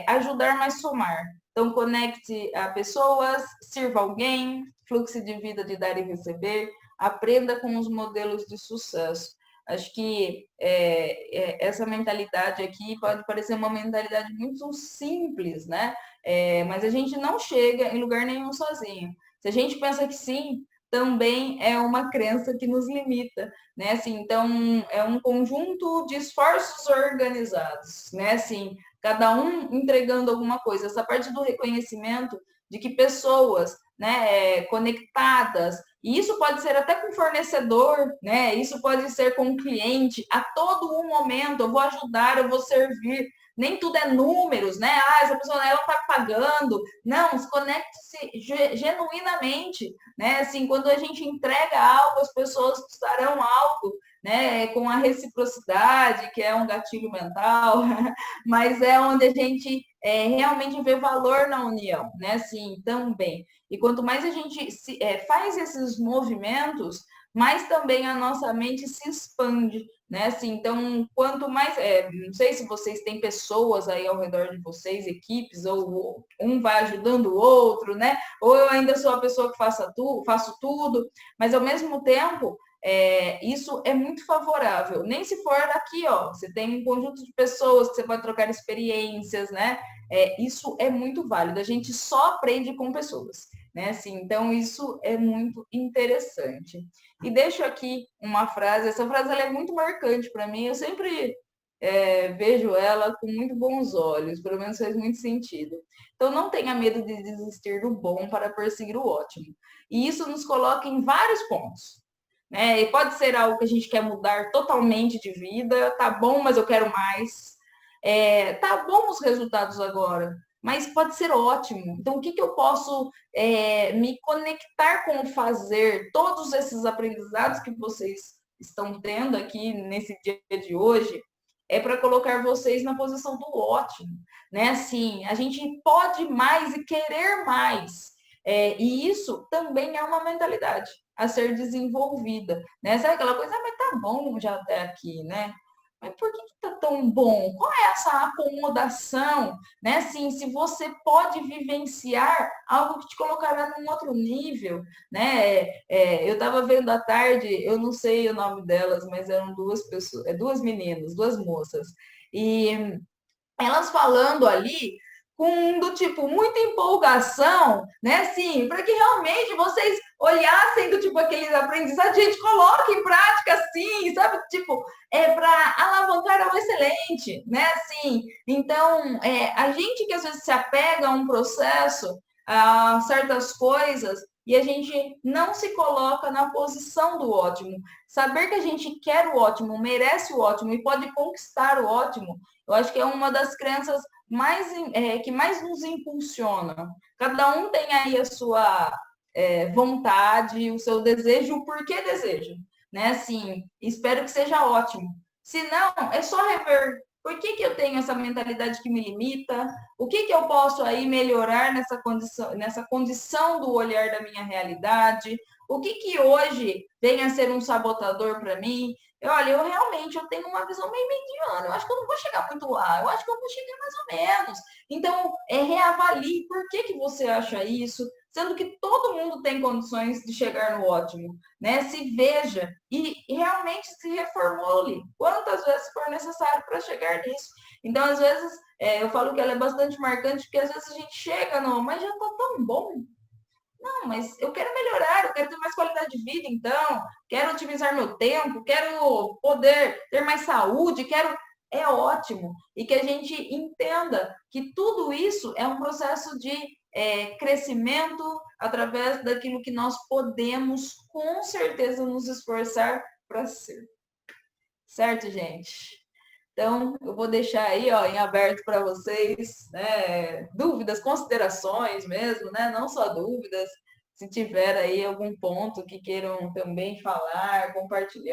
Ajudar, mas somar. Então, conecte a pessoas, sirva alguém, fluxo de vida de dar e receber, aprenda com os modelos de sucesso. Acho que essa mentalidade aqui pode parecer uma mentalidade muito simples, né? Mas a gente não chega em lugar nenhum sozinho. Se a gente pensa que sim, também é uma crença que nos limita, né? Assim, então, é um conjunto de esforços organizados, né? Assim, cada um entregando alguma coisa. Essa parte do reconhecimento de que pessoas, né, conectadas, e isso pode ser até com fornecedor, né? Isso pode ser com cliente, a todo um momento eu vou ajudar, eu vou servir. Nem tudo é números, né? Ah, essa pessoa ela está pagando. Não, se conecte-se genuinamente, né? Assim, quando a gente entrega algo, as pessoas estarão algo, né? Com a reciprocidade, que é um gatilho mental, mas é onde a gente realmente vê valor na união, né? Assim, também. E quanto mais a gente faz esses movimentos, mais também a nossa mente se expande, né? Assim, então, quanto mais, não sei se vocês têm pessoas aí ao redor de vocês, equipes, ou um vai ajudando o outro, né? Ou eu ainda sou a pessoa que faço tudo, mas ao mesmo tempo isso é muito favorável. Nem se for daqui, ó, você tem um conjunto de pessoas que você pode trocar experiências, né? Isso é muito válido. A gente só aprende com pessoas, né? Assim, então, isso é muito interessante. E deixo aqui uma frase, essa frase ela é muito marcante para mim, eu sempre vejo ela com muito bons olhos, pelo menos faz muito sentido. Então, não tenha medo de desistir do bom para perseguir o ótimo. E isso nos coloca em vários pontos. Né? E pode ser algo que a gente quer mudar totalmente de vida, tá bom, mas eu quero mais. Tá bom os resultados agora, mas pode ser ótimo. Então, o que eu posso me conectar com o fazer, todos esses aprendizados que vocês estão tendo aqui nesse dia de hoje, para colocar vocês na posição do ótimo, né? Assim, a gente pode mais e querer mais. E isso também é uma mentalidade a ser desenvolvida, né? Sabe aquela coisa, mas tá bom já até aqui, né? Mas por que tá tão bom? Qual é essa acomodação, né? Assim, se você pode vivenciar algo que te colocará num outro nível, né? Eu estava vendo à tarde, eu não sei o nome delas, mas eram duas pessoas, duas meninas, duas moças, e elas falando ali com do tipo muita empolgação, né? Assim, para que realmente vocês olhassem do tipo aqueles aprendizados, gente, coloque em prática assim, sabe? Tipo, para alavancar ao excelente, né? Assim, então, a gente que às vezes se apega a um processo, a certas coisas, e a gente não se coloca na posição do ótimo. Saber que a gente quer o ótimo, merece o ótimo e pode conquistar o ótimo, eu acho que é uma das crenças que mais nos impulsiona. Cada um tem aí a sua vontade, o seu desejo, o porquê deseja. Né? Assim, espero que seja ótimo. Se não, é só rever. Por que eu tenho essa mentalidade que me limita? O que eu posso aí melhorar nessa condição do olhar da minha realidade? O que hoje vem a ser um sabotador para mim? Olha, eu realmente eu tenho uma visão meio mediana. Eu acho que eu não vou chegar muito lá. Eu acho que eu vou chegar mais ou menos. Então, reavalie por que que você acha isso, sendo que todo mundo tem condições de chegar no ótimo, né? Se veja e realmente se reformule quantas vezes for necessário para chegar nisso. Então, às vezes, eu falo que ela é bastante marcante, porque às vezes a gente chega no, mas já está tão bom, não, mas eu quero melhorar, eu quero ter mais qualidade de vida, então, quero otimizar meu tempo, quero poder ter mais saúde, quero. É ótimo. E que a gente entenda que tudo isso é um processo de crescimento através daquilo que nós podemos, com certeza, nos esforçar para ser. Certo, gente? Então, eu vou deixar aí, ó, em aberto para vocês, né, dúvidas, considerações mesmo, né, não só dúvidas, se tiver aí algum ponto que queiram também falar, compartilhar.